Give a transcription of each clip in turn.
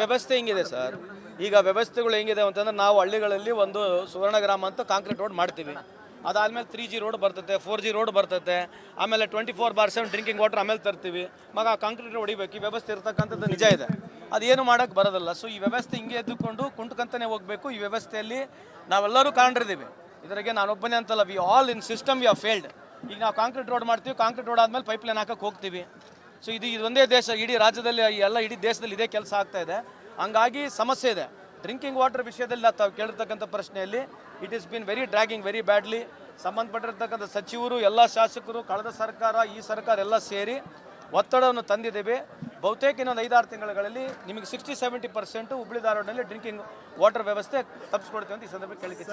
ವ್ಯವಸ್ಥೆ ಹಿಂಗಿದೆ ಸರ್. ಈಗ ವ್ಯವಸ್ಥೆಗಳು ಹೆಂಗಿದೆ ಅಂತಂದ್ರೆ ನಾವು ಹಳ್ಳಿಗಳಲ್ಲಿ ಒಂದು ಸುವರ್ಣ ಗ್ರಾಮ ಅಂತ ಕಾಂಕ್ರೀಟ್ ರೋಡ್ ಮಾಡ್ತೀವಿ. ಅದಾದಮೇಲೆ 3G ರೋಡ್ ಬರ್ತೈತೆ, 4G ರೋಡ್ ಬರ್ತೈತೆ, ಆಮೇಲೆ 24/7 ಡ್ರಿಂಕಿಂಗ್ ವಾಟರ್ ಆಮೇಲೆ ತರ್ತೀವಿ. ಮಗ ಕಾಂಕ್ರೀಟ್ ಹೊಡಿಬೇಕು. ಈ ವ್ಯವಸ್ಥೆ ಇರ್ತಕ್ಕಂಥದ್ದು ನಿಜ ಇದೆ, ಅದೇನು ಮಾಡೋಕ್ಕೆ ಬರೋದಿಲ್ಲ. ಸೊ ಈ ವ್ಯವಸ್ಥೆ ಹಿಂಗೆ ಎದ್ದುಕೊಂಡು ಕುಂಟ್ಕಂತಾನೆ ಹೋಗಬೇಕು. ಈ ವ್ಯವಸ್ಥೆಯಲ್ಲಿ ನಾವೆಲ್ಲರೂ ಕಾಣಿರ್ತೀವಿ. ಇದರಿಗೆ ನಾನೊಬ್ಬನೇ ಅಂತಲ್ಲ, we all in system we are failed. ಈಗ ನಾವು ಕಾಂಕ್ರೀಟ್ ರೋಡ್ ಮಾಡ್ತೀವಿ, ಕಾಂಕ್ರೀಟ್ ರೋಡ್ ಆದಮೇಲೆ ಪೈಪ್ಲೈನ್ ಹಾಕಕ್ಕೆ ಹೋಗ್ತೀವಿ. ಸೊ ಇದು ಒಂದೇ ದೇಶ, ಇಡೀ ರಾಜ್ಯದಲ್ಲಿ ಎಲ್ಲ ಇಡೀ ದೇಶದಲ್ಲಿ ಇದೇ ಕೆಲಸ ಆಗ್ತಾ ಇದೆ. ಹಂಗಾಗಿ ಸಮಸ್ಯೆ ಇದೆ. ಡ್ರಿಂಕಿಂಗ್ ವಾಟರ್ ವಿಷಯದಲ್ಲಿ ತಾವು ಕೇಳಿರ್ತಕ್ಕಂಥ ಪ್ರಶ್ನೆಯಲ್ಲಿ it is been very dragging very badly. ಸಂಬಂಧಪಟ್ಟಿರ್ತಕ್ಕಂಥ ಸಚಿವರು, ಎಲ್ಲ ಶಾಸಕರು, ಕಳೆದ ಸರ್ಕಾರ, ಈ ಸರ್ಕಾರ ಎಲ್ಲ ಸೇರಿ ಒತ್ತಡವನ್ನು ತಂದಿದ್ದೇವೆ. ಬಹುತೇಕ ಇನ್ನೊಂದು 5-6 ತಿಂಗಳಲ್ಲಿ ನಿಮಗೆ 60-70% ಹುಬ್ಳಿ ಧಾರವಾಡನಲ್ಲಿ ಡ್ರಿಂಕಿಂಗ್ ವಾಟರ್ ವ್ಯವಸ್ಥೆ ತಪ್ಪಿಸ್ಕೊಡ್ತೀವಿ ಅಂತ ಈ ಸಂದರ್ಭ ಕೇಳಿಕೆ.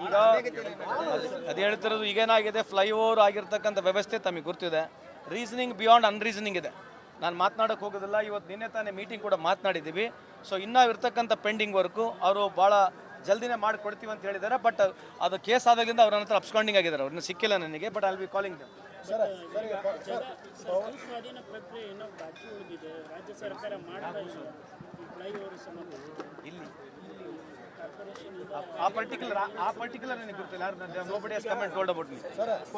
ಈಗ ಅದು ಹೇಳ್ತಿರೋದು ಈಗೇನಾಗಿದೆ, ಫ್ಲೈಓವರ್ ಆಗಿರ್ತಕ್ಕಂಥ ವ್ಯವಸ್ಥೆ ತಮಗೆ ಗೊತ್ತಿದೆ. ರೀಸನಿಂಗ್ ಬಿಯಾಂಡ್ ಅನ್ರೀಸನಿಂಗ್ ಇದೆ. ನಾನು ಮಾತನಾಡೋಕ್ಕೆ ಹೋಗೋದಿಲ್ಲ. ಇವತ್ತು ನಿನ್ನೆ ತಾನೇ ಮೀಟಿಂಗ್ ಕೂಡ ಮಾತನಾಡಿದ್ದೀವಿ. ಸೊ ಇನ್ನೂ ಇರ್ತಕ್ಕಂಥ ಪೆಂಡಿಂಗ್ ವರ್ಕು ಅವರು ಭಾಳ ಜಲ್ದಿನೇ ಮಾಡಿಕೊಡ್ತೀವಿ ಅಂತ ಹೇಳಿದ್ದಾರೆ. ಬಟ್ ಅದು ಕೇಸ್ ಆದಾಗಿಂದ ಅವ್ರ ಹತ್ರ ಅಬ್ಸ್ಕಾಂಡಿಂಗ್ ಆಗಿದ್ದಾರೆ. ಅವ್ರನ್ನ ಸಿಕ್ಕಿಲ್ಲ ನನಗೆ, but I'll be calling them. ಇಲ್ಲಿ ಆ ಪರ್ಟಿಕ್ಯುಲರ್ ನನಗೆ ಗೊತ್ತಿಲ್ಲ. Nobody has come and told about me.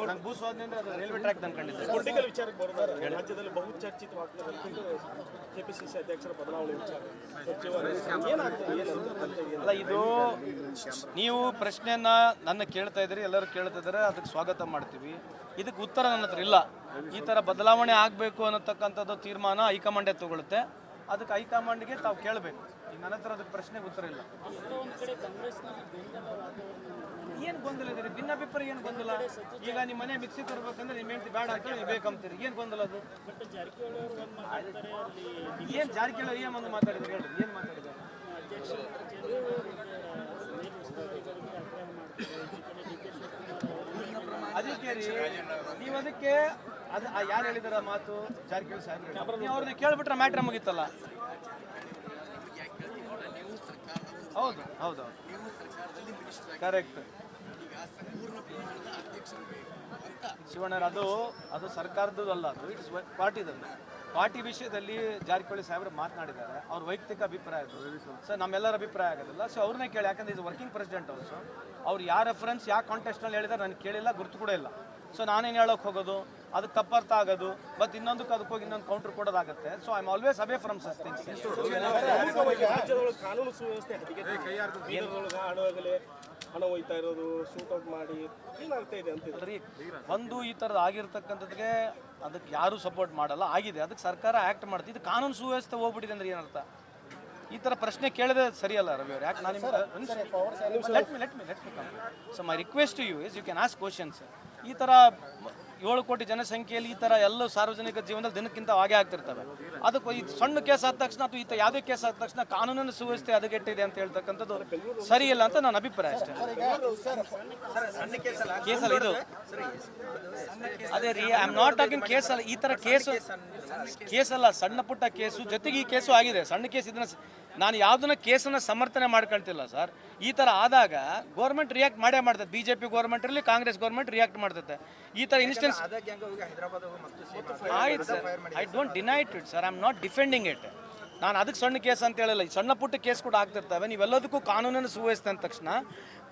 ನಂಗೆ ಭೂ ಸ್ವಾಧೀನ ಅಂದ್ರೆ ಅದು ರೈಲ್ವೆ ಟ್ರ್ಯಾಕ್ ಅನ್ಕೊಂಡಿದ್ದೆ. ಪೊಲಿಟಿಕಲ್ ವಿಚಾರಕ್ಕೆ ಬರೋದಾದ್ರೆ ರಾಜ್ಯದಲ್ಲಿ ಬಹುಚರ್ಚಿತವಾಗ್ತದೆ ಕೆಪಿಸಿಸಿ ಅಧ್ಯಕ್ಷರ ಬದಲಾವಣೆ ವಿಚಾರ. ಅಲ್ಲ, ಇದು ನೀವು ಪ್ರಶ್ನೆಯನ್ನ ನನ್ನ ಕೇಳ್ತಾ ಇದ್ದೀರಿ, ಎಲ್ಲರೂ ಕೇಳ್ತಾ ಇದ್ದಾರೆ, ಅದಕ್ಕೆ ಸ್ವಾಗತ ಮಾಡ್ತೀವಿ. ಇದಕ್ಕೆ ಉತ್ತರ ನನ್ನ ಹತ್ರ ಇಲ್ಲ. ಈ ಥರ ಬದಲಾವಣೆ ಆಗಬೇಕು ಅನ್ನತಕ್ಕಂಥದ್ದು ತೀರ್ಮಾನ ಹೈಕಮಾಂಡೇ ತಗೊಳುತ್ತೆ. ಅದಕ್ಕೆ ಹೈಕಮಾಂಡ್ಗೆ ತಾವು ಕೇಳಬೇಕು. ಈಗ ನನ್ನ ಹತ್ರ ಅದಕ್ಕೆ ಪ್ರಶ್ನೆಗೆ ಉತ್ತರ ಇಲ್ಲ. ಏನು ಗೊಂದಲ ಇದೆ? ಭಿನ್ನಾಭಿಪ್ರಾಯ ಏನು ಗೊಂದಲ? ಈಗ ನಿಮ್ಮ ಮನೆ ಮಿಕ್ಸಿ ತರಬೇಕಂದ್ರೆ ನಿಮ್ಮ ಹೆಂಡತಿ ಬೇಡ ಅಂತ ನೀವು ಬೇಕಂತೀರಿ. ಏನು ಗೊಂದಲ ಅದು? ಏನು ಜಾರಕಿಹೊಳಿ ಏನು ಒಂದು ಮಾತಾಡಿದ್ರು ಹೇಳ್ರಿ, ಏನು ಮಾತಾಡಿದ್ದಾರೆ? ಅದಕ್ಕೆ ರೀ ನೀವು ಅದಕ್ಕೆ ಅದು ಯಾರು ಹೇಳಿದಾರ ಮಾತು? ಜಾರಕಿಹೊಳಿ ಸಾಹೇಬ್ರು. ನೀವು ಅವ್ರನ್ನ ಕೇಳ್ಬಿಟ್ರೆ ಮ್ಯಾಟ್ರ್ ಮುಗಿತಲ್ಲ. ಹೌದು ಹೌದು ಕರೆಕ್ಟ್ ಶಿವಣ್ಣರ್. ಅದು ಸರ್ಕಾರದ್ದು ಅಲ್ಲ, ಅದು ಇಟ್ಸ್ ಪಾರ್ಟಿದಲ್ಲ. ಪಾರ್ಟಿ ವಿಷಯದಲ್ಲಿ ಜಾರಕಿಹೊಳಿ ಸಾಹೇಬ್ರು ಮಾತನಾಡಿದ್ದಾರೆ. ಅವ್ರ ವೈಯಕ್ತಿಕ ಅಭಿಪ್ರಾಯ ಅದು. ಸೊ ನಮ್ಮೆಲ್ಲರ ಅಭಿಪ್ರಾಯ ಆಗೋದಿಲ್ಲ. ಸೊ ಅವ್ರನ್ನೇ ಕೇಳಿ, ಯಾಕಂದ್ರೆ ಇದು ವರ್ಕಿಂಗ್ ಪ್ರೆಸಿಡೆಂಟ್ ಆಲ್ಸೋ. ಅವ್ರು ಯಾವ ರೆಫರೆನ್ಸ್ ಯಾವ ಕಾಂಟೆಸ್ಟ್ನಲ್ಲಿ ಹೇಳಿದಾರೆ ನನಗೆ ಕೇಳಿಲ್ಲ, ಗುರುತು ಕೂಡ ಇಲ್ಲ. ಸೊ ನಾನೇನು ಹೇಳೋಕೆ ಹೋಗೋದು, ಅದಕ್ಕೆ ತಪ್ಪರ್ಥ ಆಗೋದು, ಮತ್ತು ಇನ್ನೊಂದಕ್ಕೆ ಅದಕ್ಕೆ ಹೋಗಿ ಇನ್ನೊಂದು ಕೌಂಟರ್ ಕೊಡೋದಾಗುತ್ತೆ. So I am always away from such things. ರಾಜ್ಯದೊಳಗೆ ಕಾನೂನು ಸುವ್ಯವಸ್ಥೆ ಹಣ ಹೋಯ್ತಾ ಇರೋದು, ಶೂಟ್ ಔಟ್ ಮಾಡಿ ಏನಾಗ್ತಾ ಇದೆ ಅಂತಿದ್ರಿ. ಒಂದು ಈ ಥರದ್ದು ಆಗಿರ್ತಕ್ಕಂಥದ್ಗೆ ಅದಕ್ಕೆ ಯಾರೂ ಸಪೋರ್ಟ್ ಮಾಡಲ್ಲ. ಆಗಿದೆ, ಅದಕ್ಕೆ ಸರ್ಕಾರ ಆ್ಯಕ್ಟ್ ಮಾಡ್ತಿದ್ದು. ಇದು ಕಾನೂನು ಸುವ್ಯವಸ್ಥೆ ಹೋಗ್ಬಿಟ್ಟಿದೆ ಅಂದ್ರೆ ಏನರ್ಥ? ಈ ಥರ ಪ್ರಶ್ನೆ ಕೇಳಿದ್ರೆ ಸರಿಯಲ್ಲ ರವಿ ಅವ್ರು. ಯಾಕೆ ನಾನು let me come. So my request to you is you can ask questions. ಈ ಥರ 7 ಕೋಟಿ ಜನಸಂಖ್ಯೆಯಲ್ಲಿ ಈ ಥರ ಎಲ್ಲ ಸಾರ್ವಜನಿಕ ಜೀವನದಲ್ಲಿ ದಿನಕ್ಕಿಂತ ಹಾಗೆ ಆಗ್ತಿರ್ತವೆ. ಅದಕ್ಕೆ ಈ ಸಣ್ಣ ಕೇಸ್ ಆದ ತಕ್ಷಣ ಅಥವಾ ಈ ಯಾವುದೇ ಕೇಸ್ ಆದ ತಕ್ಷಣ ಕಾನೂನಿನ ಸುವ್ಯವಸ್ಥೆ ಹದಗೆಟ್ಟಿದೆ ಅಂತ ಹೇಳ್ತಕ್ಕಂಥದ್ದು ಸರಿಯಿಲ್ಲ ಅಂತ ನನ್ನ ಅಭಿಪ್ರಾಯ ಅಷ್ಟೇ. ಕೇಸಲ್ಲ ಇದು. ಅದೇ ರೀ, ಐ ಆಮ್ ನಾಟ್ ಟಾಕಿಂಗ್ ಕೇಸಲ್ಲ. ಈ ಥರ ಕೇಸಲ್ಲ, ಸಣ್ಣ ಪುಟ್ಟ ಕೇಸು ಜೊತೆಗೆ ಈ ಕೇಸು ಆಗಿದೆ. ಸಣ್ಣ ಕೇಸ್ ಇದನ್ನ ನಾನು ಯಾವುದನ್ನ ಕೇಸನ್ನು ಸಮರ್ಥನೆ ಮಾಡ್ಕೊಳ್ತಿಲ್ಲ ಸರ್. ಈ ಥರ ಆದಾಗ ಗೌರ್ಮೆಂಟ್ ರಿಯಾಕ್ಟ್ ಮಾಡೇ ಮಾಡ್ತದೆ. BJP ಗೌರ್ಮೆಂಟ್ ಇರಲಿ, ಕಾಂಗ್ರೆಸ್ ಗೌರ್ಮೆಂಟ್ ರಿಯಾಕ್ಟ್ ಮಾಡ್ತದೆ. ಈ ಥರ ಇನ್ಸ್ಟೆನ್ಸ್ ಆಯ್ತು sir, I don't deny it sir. I am not defending it. ನಾನು ಅದಕ್ಕೆ ಸಣ್ಣ ಕೇಸ್ ಅಂತ ಹೇಳಿಲ್ಲ. ಈ ಸಣ್ಣ ಪುಟ್ಟ ಕೇಸ್ ಕೂಡ ಆಗ್ತಿರ್ತವೆ. ನೀವೆಲ್ಲದಕ್ಕೂ ಕಾನೂನನ್ನು ಸುವ್ಯವಸ್ಥೆ ಅಂದ ತಕ್ಷಣ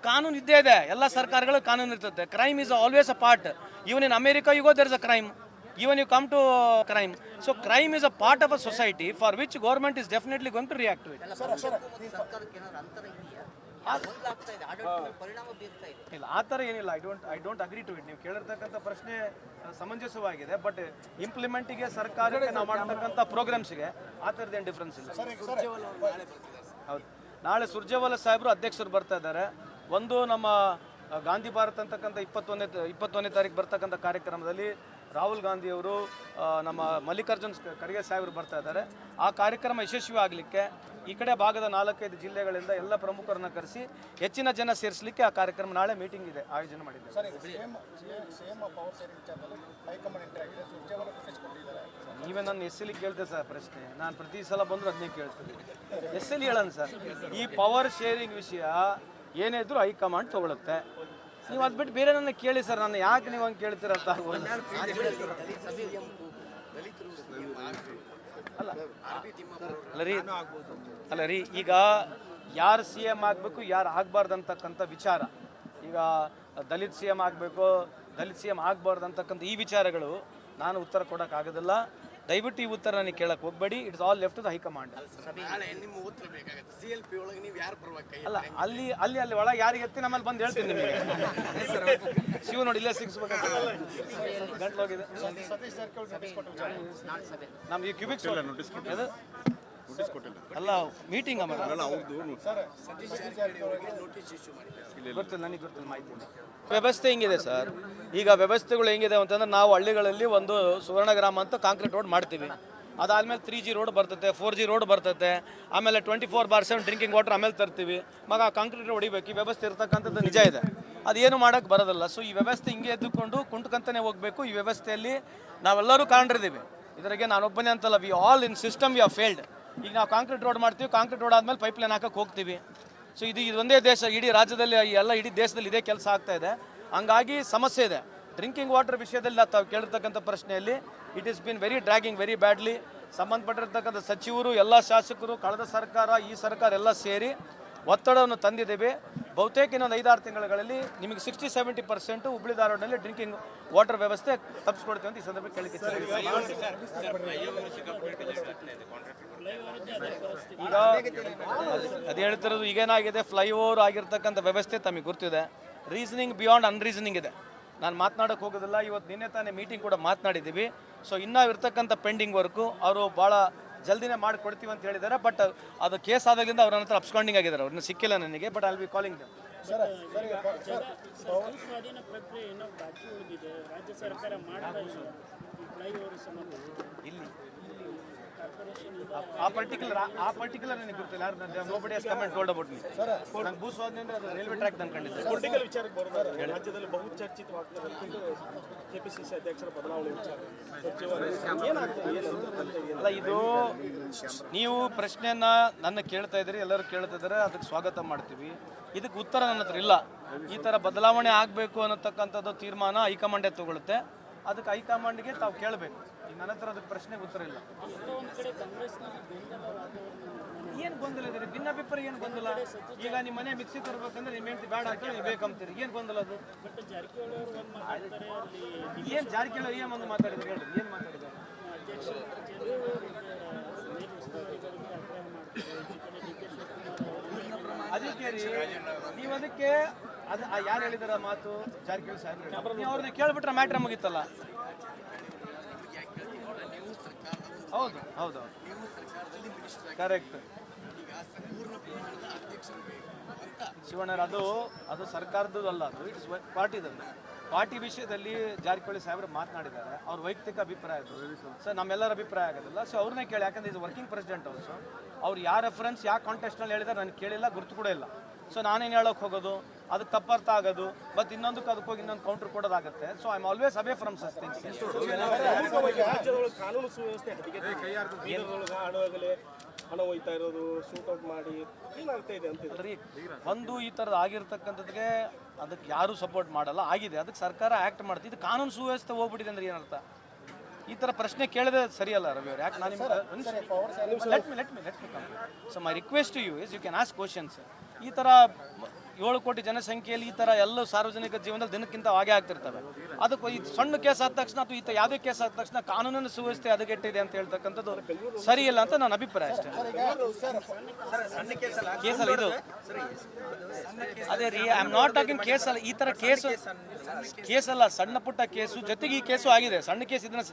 ಕಾನೂನು ಇದ್ದೇ ಇದೆ. ಎಲ್ಲ ಸರ್ಕಾರಗಳು ಕಾನೂನು ಇರ್ತದೆ. Crime is always a part. Even in America you go there is a crime. Even you come to crime. So crime is a part of a society for which government is definitely going to react to it. ಇಲ್ಲ, ಆ ಥರ ಏನಿಲ್ಲ. I don't agree to it. ನೀವು ಕೇಳಿರ್ತಕ್ಕಂಥ ಪ್ರಶ್ನೆ ಸಮಂಜಸವಾಗಿದೆ. But ಇಂಪ್ಲಿಮೆಂಟಿಗೆ ಸರ್ಕಾರಕ್ಕೆ ನಾವು ಮಾಡ್ತಕ್ಕಂಥ ಪ್ರೋಗ್ರಾಮ್ಸ್ಗೆ ಆ ಥರದ್ದೇನು ಡಿಫ್ರೆನ್ಸ್ ಇಲ್ಲ. ಹೌದು, ನಾಳೆ ಸುರ್ಜೇವಾಲ ಸಾಹೇಬರು ಅಧ್ಯಕ್ಷರು ಬರ್ತಾ ಇದ್ದಾರೆ. ಒಂದು ನಮ್ಮ ಗಾಂಧಿ ಭಾರತ್ ಅಂತಕ್ಕಂಥ 21ನೇ ತಾರೀಕು ಬರ್ತಕ್ಕಂಥ ಕಾರ್ಯಕ್ರಮದಲ್ಲಿ ರಾಹುಲ್ ಗಾಂಧಿಯವರು, ನಮ್ಮ ಮಲ್ಲಿಕಾರ್ಜುನ್ ಖರ್ಗೆ ಸಾಹೇಬರು ಬರ್ತಾ ಇದ್ದಾರೆ. ಆ ಕಾರ್ಯಕ್ರಮ ಯಶಸ್ವಿ ಆಗಲಿಕ್ಕೆ ಈ ಕಡೆ ಭಾಗದ 4-5 ಜಿಲ್ಲೆಗಳಿಂದ ಎಲ್ಲ ಪ್ರಮುಖರನ್ನ ಕರೆಸಿ ಹೆಚ್ಚಿನ ಜನ ಸೇರಿಸಲಿಕ್ಕೆ ಆ ಕಾರ್ಯಕ್ರಮ ನಾಳೆ ಮೀಟಿಂಗ್ ಇದೆ ಆಯೋಜನೆ ಮಾಡಿದ್ದಾರೆ. ನೀವೇ ನನ್ನ SL ಕೇಳ್ತೇವೆ ಸರ್ ಪ್ರಶ್ನೆ. ನಾನು ಪ್ರತಿ ಸಲ ಬಂದರೂ ಅದನ್ನೇ ಕೇಳ್ತೀನಿ. SL ಹೇಳೋಣ ಸರ್, ಈ ಪವರ್ ಶೇರಿಂಗ್ ವಿಷಯ ಏನೇ ಇದ್ರೂ ಹೈಕಮಾಂಡ್ ತಗೊಳುತ್ತೆ. ನೀವು ಅದು ಬಿಟ್ಟು ಬೇರೆ ನನ್ನ ಕೇಳಿ ಸರ್. ನಾನು ಯಾಕೆ ನೀವು ಹಂಗೆ ಕೇಳ್ತೀರ ಅಂತ ಆಗೋಲ್ಲ. ಅಲ್ಲ ರೀ, ಈಗ ಯಾರು ಸಿ ಎಮ್ ಆಗಬೇಕು ಯಾರು ಆಗಬಾರ್ದು ಅಂತಕ್ಕಂಥ ವಿಚಾರ, ಈಗ ದಲಿತ್ ಸಿ ಎಮ್ ಆಗಬೇಕು ದಲಿತ್ ಸಿ ಎಮ್ ಆಗಬಾರ್ದು ಅಂತಕ್ಕಂಥ ಈ ವಿಚಾರಗಳು ನಾನು ಉತ್ತರ ಕೊಡೋಕ್ಕಾಗೋದಿಲ್ಲ. ದಯವಿಟ್ಟು ಈ ಉತ್ತರ ನನಗೆ ಕೇಳಕ್ಕೆ ಹೋಗಬೇಡಿ. It's all left to the high command. ಅಲ್ಲ, ಅಲ್ಲಿ ಅಲ್ಲಿ ಅಲ್ಲಿ ಒಳಗೆ ಯಾರಿಗೆ ಎತ್ತಿ ನಮ್ಮಲ್ಲಿ ಬಂದು ಹೇಳ್ತೀನಿ ನಿಮಗೆ. ಶಿವ ನೋಡಿ ಇಲ್ಲೇ ಸಿಗಿಸ್ಬೇಕಂತ ಗಂಟ್ಲು ಹೋಗಿದೆ. ನಮ್ಗೆ ಕ್ಯೂಬಿಕ್ಸ್ ಅಲ್ಲ ಮೀಟಿಂಗ್ ಗೊತ್ತಿಲ್ಲ, ನನಗೆ ಗೊತ್ತಿಲ್ಲ ಮಾಹಿತಿ. ವ್ಯವಸ್ಥೆ ಹೆಂಗಿದೆ ಸರ್, ಈಗ ವ್ಯವಸ್ಥೆಗಳು ಹೆಂಗಿದೆ ಅಂತಂದ್ರೆ ನಾವು ಹಳ್ಳಿಗಳಲ್ಲಿ ಒಂದು ಸುವರ್ಣ ಗ್ರಾಮ ಅಂತ ಕಾಂಕ್ರೀಟ್ ರೋಡ್ ಮಾಡ್ತೀವಿ. ಅದಾದಮೇಲೆ 3G ರೋಡ್ ಬರ್ತೈತೆ, 4G ರೋಡ್ ಬರ್ತೈತೆ, ಆಮೇಲೆ 24/7 ಡ್ರಿಂಕಿಂಗ್ ವಾಟರ್ ಆಮೇಲೆ ತರ್ತೀವಿ. ಮಗ ಕಾಂಕ್ರೀಟ್ ಹೊಡಿಬೇಕು, ಈ ವ್ಯವಸ್ಥೆ ಇರ್ತಕ್ಕಂಥದ್ದು ನಿಜ ಇದೆ, ಅದೇನು ಮಾಡೋಕ್ಕೆ ಬರೋದಿಲ್ಲ. ಸೊ ಈ ವ್ಯವಸ್ಥೆ ಹಿಂಗೆ ಎದ್ದುಕೊಂಡು ಕುಂಟ್ಕಂತಾನೆ ಹೋಗಬೇಕು. ಈ ವ್ಯವಸ್ಥೆಯಲ್ಲಿ ನಾವೆಲ್ಲರೂ ಕಾಣಿರ್ತೀವಿ, ಇದರಿಗೆ ನಾನೊಬ್ಬನೇ ಅಂತಲ್ಲ. We all in system we are failed. ಈಗ ನಾವು ಕಾಂಕ್ರೀಟ್ ರೋಡ್ ಮಾಡ್ತೀವಿ, ಕಾಂಕ್ರೀಟ್ ರೋಡ್ ಆದಮೇಲೆ ಪೈಪ್ಲೈನ್ ಹಾಕಕ್ಕೆ ಹೋಗ್ತೀವಿ. ಸೊ ಇದೊಂದೇ ದೇಶ, ಇಡೀ ರಾಜ್ಯದಲ್ಲಿ ಎಲ್ಲ ಇಡೀ ದೇಶದಲ್ಲಿ ಇದೇ ಕೆಲಸ ಆಗ್ತಾ ಇದೆ. ಹಂಗಾಗಿ ಸಮಸ್ಯೆ ಇದೆ. ಡ್ರಿಂಕಿಂಗ್ ವಾಟರ್ ವಿಷಯದಲ್ಲಿ ತಾವು ಕೇಳಿರ್ತಕ್ಕಂಥ ಪ್ರಶ್ನೆಯಲ್ಲಿ it is been very dragging very badly. ಸಂಬಂಧಪಟ್ಟಿರ್ತಕ್ಕಂಥ ಸಚಿವರು, ಎಲ್ಲ ಶಾಸಕರು, ಕಳೆದ ಸರ್ಕಾರ, ಈ ಸರ್ಕಾರ ಎಲ್ಲ ಸೇರಿ ಒತ್ತಡವನ್ನು ತಂದಿದ್ದೇವೆ. ಬಹುತೇಕ ಇನ್ನೊಂದು 5-6 ತಿಂಗಳಲ್ಲಿ ನಿಮಗೆ 60-70% ಹುಬ್ಳಿ ಧಾರವಾಡನಲ್ಲಿ ಡ್ರಿಂಕಿಂಗ್ ವಾಟರ್ ವ್ಯವಸ್ಥೆ ತಪ್ಪಿಸ್ಕೊಡ್ತೀವಿ ಅಂತ ಈ ಸಂದರ್ಭ ಕೇಳಿಕೆ. ಈಗ ಅದು ಹೇಳ್ತಿರೋದು ಈಗೇನಾಗಿದೆ, ಫ್ಲೈಓವರ್ ಆಗಿರ್ತಕ್ಕಂಥ ವ್ಯವಸ್ಥೆ ತಮಗೆ ಗೊತ್ತಿದೆ. ರೀಸನಿಂಗ್ ಬಿಯಾಂಡ್ ಅನ್ರೀಸನಿಂಗ್ ಇದೆ. ನಾನು ಮಾತನಾಡೋಕ್ಕೆ ಹೋಗೋದಿಲ್ಲ. ಇವತ್ತು ನಿನ್ನೆ ತಾನೇ ಮೀಟಿಂಗ್ ಕೂಡ ಮಾತನಾಡಿದ್ದೀವಿ. ಸೊ ಇನ್ನೂ ಇರ್ತಕ್ಕಂಥ ಪೆಂಡಿಂಗ್ ವರ್ಕು ಅವರು ಭಾಳ ಜಲ್ದಿನೇ ಮಾಡಿಕೊಡ್ತೀವಿ ಅಂತ ಹೇಳಿದ್ದಾರೆ. ಬಟ್ ಅದು ಕೇಸ್ ಆದಾಗಲಿಂದ ಅವ್ರ ಹತ್ರ ಅಬ್ಸ್ಕಾಂಡಿಂಗ್ ಆಗಿದ್ದಾರೆ, ಅವ್ರನ್ನ ಸಿಕ್ಕಿಲ್ಲ ನನಗೆ. But I will be calling them. ಇಲ್ಲಿ ಆ ಪರ್ಟಿಕ್ಯುಲರ್ ನನಗೆ ಗೊತ್ತಿಲ್ಲ. Nobody has come and told about me. ನಂಗೆ ಭೂ ಸ್ವಾಧೀನ ಅಂದ್ರೆ ಅದು ರೈಲ್ವೆ ಟ್ರ್ಯಾಕ್ ಅನ್ಕೊಂಡಿದ್ದೆ. ಪೊಲಿಟಿಕಲ್ ವಿಚಾರಕ್ಕೆ ಬರೋದಾದ್ರೆ ರಾಜ್ಯದಲ್ಲಿ ಬಹುಚರ್ಚಿತವಾಗ್ತದೆ ಕೆಪಿಸಿಸಿ ಅಧ್ಯಕ್ಷರ ಬದಲಾವಣೆ ವಿಚಾರ. ಅಲ್ಲ, ಇದು ನೀವು ಪ್ರಶ್ನೆಯನ್ನ ನನ್ನ ಕೇಳ್ತಾ ಇದ್ದೀರಿ, ಎಲ್ಲರೂ ಕೇಳ್ತಾ ಇದ್ದಾರೆ, ಅದಕ್ಕೆ ಸ್ವಾಗತ ಮಾಡ್ತೀವಿ. ಇದಕ್ಕೆ ಉತ್ತರ ನನ್ನ ಹತ್ರ ಇಲ್ಲ. ಈ ಥರ ಬದಲಾವಣೆ ಆಗಬೇಕು ಅನ್ನತಕ್ಕಂಥದ್ದು ತೀರ್ಮಾನ ಹೈಕಮಾಂಡೇ ತಗೊಳುತ್ತೆ. ಅದಕ್ಕೆ ಹೈಕಮಾಂಡ್ಗೆ ತಾವು ಕೇಳಬೇಕು. ಈಗ ನನ್ನ ಹತ್ರ ಅದಕ್ಕೆ ಪ್ರಶ್ನೆಗೆ ಉತ್ತರ ಇಲ್ಲ. ಏನು ಗೊಂದಲ ಇದೆ? ಭಿನ್ನಾಭಿಪ್ರಾಯ ಏನು ಗೊಂದಲ? ಈಗ ನಿಮ್ಮ ಮನೆ ಮಿಕ್ಸಿ ತರಬೇಕಂದ್ರೆ ನಿಮ್ಮ ಹೆಂಡತಿ ಬೇಡ ಅಂತ ನೀವು ಬೇಕಂತೀರಿ, ಏನು ಗೊಂದಲ ಅದು? ಏನು ಜಾರಕಿಹೊಳಿ ಏನು ಒಂದು ಮಾತಾಡಿದ್ರು ಹೇಳ್ರಿ, ಏನು ಮಾತಾಡಿದ್ದಾರೆ? ಅದಕ್ಕೆ ರೀ ನೀವು ಅದಕ್ಕೆ ಅದು ಯಾರು ಹೇಳಿದಾರ ಮಾತು? ಜಾರಕಿಹೊಳಿ ಸಾಹೇಬ್ರು. ನೀವು ಅವ್ರನ್ನ ಕೇಳ್ಬಿಟ್ರೆ ಮ್ಯಾಟ್ರ್ ಮುಗಿತಲ್ಲ. ಹೌದು ಹೌದು ಕರೆಕ್ಟ್ ಶಿವಣ್ಣರ್. ಅದು ಸರ್ಕಾರದ್ದು ಅಲ್ಲ, ಅದು ಇಟ್ಸ್ ಪಾರ್ಟಿದಲ್ಲಿ. ಪಾರ್ಟಿ ವಿಷಯದಲ್ಲಿ ಜಾರಕಿಹೊಳಿ ಸಾಹೇಬ್ರು ಮಾತನಾಡಿದ್ದಾರೆ. ಅವ್ರ ವೈಯಕ್ತಿಕ ಅಭಿಪ್ರಾಯ ಅದು. ಸೊ ನಮ್ಮೆಲ್ಲರ ಅಭಿಪ್ರಾಯ ಆಗೋದಿಲ್ಲ. ಸೊ ಅವ್ರನ್ನೇ ಕೇಳಿ, ಯಾಕಂದ್ರೆ ಇದು ವರ್ಕಿಂಗ್ ಪ್ರೆಸಿಡೆಂಟ್ ಅವರು. ಸೊ ಅವ್ರು ಯಾವ ರೆಫರೆನ್ಸ್ ಯಾವ ಕಾಂಟೆಸ್ಟ್ನಲ್ಲಿ ಹೇಳಿದಾರೆ ನನಗೆ ಕೇಳಿಲ್ಲ, ಗುರ್ತು ಕೂಡ ಇಲ್ಲ. ಸೊ ನಾನೇನು ಹೇಳೋಕೆ ಹೋಗೋದು, ಅದಕ್ಕೆ ತಪ್ಪರ್ಥ ಆಗೋದು, ಮತ್ತು ಇನ್ನೊಂದಕ್ಕೆ ಅದಕ್ಕೆ ಹೋಗಿ ಇನ್ನೊಂದು ಕೌಂಟರ್ ಕೊಡೋದಾಗುತ್ತೆ. So I am always away from such things. ರಾಜ್ಯದೊಳಗೆ ಕಾನೂನು ಸುವ್ಯವಸ್ಥೆ ಹಣ ಹೋಯ್ತಾ ಇರೋದು, ಶೂಟೌಟ್ ಮಾಡಿ ಏನಾಗ್ತಾ ಇದೆ ಅಂತಿದ್ರಿ. ಒಂದು ಈ ಥರದ್ದು ಆಗಿರ್ತಕ್ಕಂಥದ್ಗೆ ಅದಕ್ಕೆ ಯಾರೂ ಸಪೋರ್ಟ್ ಮಾಡಲ್ಲ, ಆಗಿದೆ. ಅದಕ್ಕೆ ಸರ್ಕಾರ ಆ್ಯಕ್ಟ್ ಮಾಡ್ತಿದ್ದು. ಕಾನೂನು ಸುವ್ಯವಸ್ಥೆ ಹೋಗ್ಬಿಟ್ಟಿದೆ ಅಂದ್ರೆ ಏನರ್ಥ? ಈ ಥರ ಪ್ರಶ್ನೆ ಕೇಳಿದ್ರೆ ಸರಿಯಲ್ಲ ರವಿ ಅವ್ರು. ಯಾಕೆ ನಾನು let me so my request to you is you can ask questions. ಈ ಥರ 7 ಕೋಟಿ ಜನಸಂಖ್ಯೆಯಲ್ಲಿ ಈ ಥರ ಎಲ್ಲ ಸಾರ್ವಜನಿಕ ಜೀವನದಲ್ಲಿ ದಿನಕ್ಕಿಂತ ಹಾಗೆ ಆಗ್ತಿರ್ತವೆ. ಅದಕ್ಕೆ ಈ ಸಣ್ಣ ಕೇಸ್ ಆದ ತಕ್ಷಣ ಅಥವಾ ಈ ಯಾವುದೇ ಕೇಸ್ ಆದ ತಕ್ಷಣ ಕಾನೂನಿನ ಸುವ್ಯವಸ್ಥೆ ಹದಗೆಟ್ಟಿದೆ ಅಂತ ಹೇಳ್ತಕ್ಕಂಥದ್ದು ಸರಿಯಿಲ್ಲ ಅಂತ ನನ್ನ ಅಭಿಪ್ರಾಯ ಅಷ್ಟೇ. ಕೇಸಲ್ಲ ಇದು. ಅದೇ ರೀ, ಐ ಆಮ್ ನಾಟ್ ಟಾಕಿಂಗ್ ಕೇಸಲ್ಲ. ಈ ಥರ ಕೇಸಲ್ಲ, ಸಣ್ಣ ಪುಟ್ಟ ಕೇಸು ಜೊತೆಗೆ ಈ ಕೇಸು ಆಗಿದೆ. ಸಣ್ಣ ಕೇಸ್ ಇದನ್ನ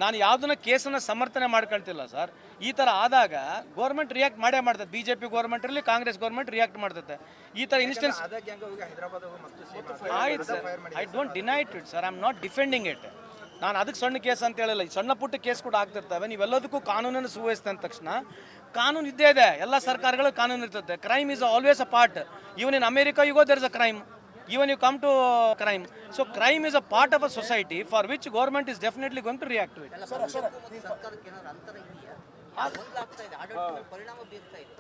ನಾನು ಯಾವುದನ್ನ ಕೇಸನ್ನು ಸಮರ್ಥನೆ ಮಾಡ್ಕೊಳ್ತಿಲ್ಲ ಸರ್. ಈ ಥರ ಆದಾಗ ಗೌರ್ಮೆಂಟ್ ರಿಯಾಕ್ಟ್ ಮಾಡೇ ಮಾಡ್ತದೆ. BJP ಗೌರ್ಮೆಂಟ್ ಇರಲಿ, ಕಾಂಗ್ರೆಸ್ ಗೌರ್ಮೆಂಟ್ ರಿಯಾಕ್ಟ್ ಮಾಡ್ತದೆ. ಈ ಥರ ಇನ್ಸ್ಟೆನ್ಸ್ ಆಯ್ತು sir, I don't deny it sir, I am not defending it. ನಾನು ಅದಕ್ಕೆ ಸಣ್ಣ ಕೇಸ್ ಅಂತ ಹೇಳಿಲ್ಲ. ಸಣ್ಣ ಪುಟ್ಟ ಕೇಸ್ ಕೂಡ ಆಗ್ತಿರ್ತವೆ. ನೀವೆಲ್ಲದಕ್ಕೂ ಕಾನೂನನ್ನು ಸುವ್ಯವಸ್ಥೆ ಅಂದ ತಕ್ಷಣ ಕಾನೂನು ಇದ್ದೇ ಇದೆ. ಎಲ್ಲ ಸರ್ಕಾರಗಳು ಕಾನೂನು ಇರ್ತದೆ. Crime is always a part. Even in America you go there is a crime. Even you come to crime. So crime is a part of a society for which government is definitely going to react to it.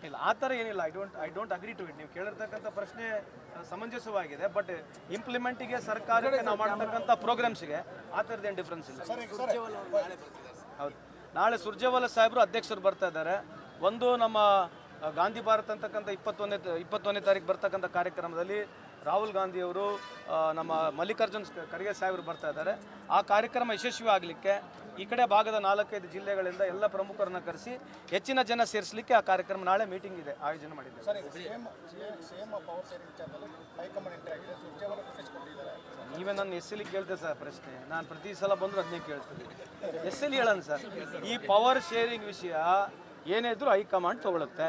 ಇಲ್ಲ, ಆ ಥರ ಏನಿಲ್ಲ. I don't agree to it. ನೀವು ಕೇಳಿರ್ತಕ್ಕಂಥ ಪ್ರಶ್ನೆ ಸಮಂಜಸವಾಗಿದೆ. But ಇಂಪ್ಲಿಮೆಂಟಿಗೆ ಸರ್ಕಾರಕ್ಕೆ ನಾವು ಮಾಡ್ತಕ್ಕಂಥ ಪ್ರೋಗ್ರಾಮ್ಸ್ಗೆ ಆ ಥರದ್ದೇನು ಡಿಫ್ರೆನ್ಸ್ ಇಲ್ಲ. ಹೌದು, ನಾಳೆ ಸುರ್ಜೇವಾಲಾ ಸಾಹೇಬರು ಅಧ್ಯಕ್ಷರು ಬರ್ತಾ ಇದ್ದಾರೆ. ಒಂದು ನಮ್ಮ ಗಾಂಧಿ ಭಾರತ್ ಅಂತಕ್ಕಂಥ 21ನೇ ತಾರೀಕು ಬರ್ತಕ್ಕಂಥ ಕಾರ್ಯಕ್ರಮದಲ್ಲಿ ರಾಹುಲ್ ಗಾಂಧಿಯವರು ನಮ್ಮ ಮಲ್ಲಿಕಾರ್ಜುನ್ ಖರ್ಗೆ ಸಾಹೇಬರು ಬರ್ತಾ ಇದ್ದಾರೆ. ಆ ಕಾರ್ಯಕ್ರಮ ಯಶಸ್ವಿ ಆಗಲಿಕ್ಕೆ ಈ ಕಡೆ ಭಾಗದ 4-5 ಜಿಲ್ಲೆಗಳಿಂದ ಎಲ್ಲ ಪ್ರಮುಖರನ್ನ ಕರೆಸಿ ಹೆಚ್ಚಿನ ಜನ ಸೇರಿಸಲಿಕ್ಕೆ ಆ ಕಾರ್ಯಕ್ರಮ ನಾಳೆ ಮೀಟಿಂಗ್ ಇದೆ ಆಯೋಜನೆ ಮಾಡಿದ್ದೇವೆ. ನೀವೇ ನನ್ನ ಎಸ್.ಎಲ್ ಕೇಳ್ತೇವೆ ಸರ್ ಪ್ರಶ್ನೆ. ನಾನು ಪ್ರತಿ ಸಲ ಬಂದರೂ ಅದನ್ನೇ ಕೇಳ್ತೀನಿ. ಎಸ್.ಎಲ್ ಹೇಳೋಣ ಸರ್, ಈ ಪವರ್ ಶೇರಿಂಗ್ ವಿಷಯ ಏನೇ ಇದ್ರೂ ಹೈಕಮಾಂಡ್ ತಗೊಳುತ್ತೆ.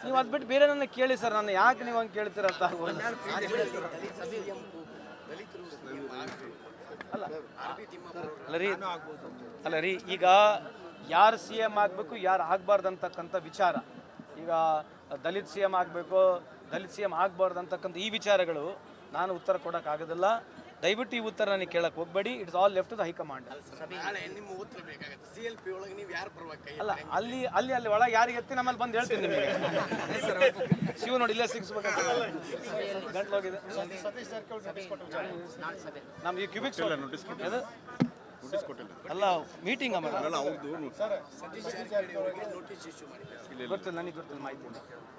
ನೀವು ಅದು ಬಿಟ್ಟು ಬೇರೆ ನನ್ನ ಕೇಳಿ ಸರ್, ನಾನು ಯಾಕೆ ನೀವು ಹಂಗೆ ಕೇಳ್ತೀರ ಅಂತ ಆಗೋಲ್ಲ. ಅಲ್ಲ ರೀ, ಈಗ ಯಾರು CM ಆಗಬೇಕು ಯಾರು ಆಗಬಾರ್ದು ಅಂತಕ್ಕಂಥ ವಿಚಾರ, ಈಗ ದಲಿತ್ CM ಆಗಬೇಕು ದಲಿತ್ CM ಆಗಬಾರ್ದು ಅಂತಕ್ಕಂಥ ಈ ವಿಚಾರಗಳು ನಾನು ಉತ್ತರ ಕೊಡೋಕ್ಕಾಗೋದಿಲ್ಲ. ದಯವಿಟ್ಟು ಈ ಉತ್ತರ ನನಗೆ ಕೇಳಕ್ಕೆ ಹೋಗಬೇಡಿ. It's all left to the high command. ಅಲ್ಲ ಅಲ್ಲಿ ಒಳಗೆ ಯಾರಿಗೆ ಎತ್ತಿ ನಮ್ಮಲ್ಲಿ ಬಂದು ಹೇಳ್ತೀನಿ ನಿಮಗೆ. ಶಿವ ನೋಡಿ ಇಲ್ಲೇ ಸಿಗಿಸ್ಬೇಕಂತ ಗಂಟ್ಲು ಹೋಗಿದೆ. ನಮ್ಗೆ ಈ ಕ್ಯೂಬಿಕ್ಸ್ ಅಲ್ಲ ಮೀಟಿಂಗ್ ಗೊತ್ತಿಲ್ಲ, ನನಗೆ ಗೊತ್ತಿಲ್ಲ ಮಾಹಿತಿ.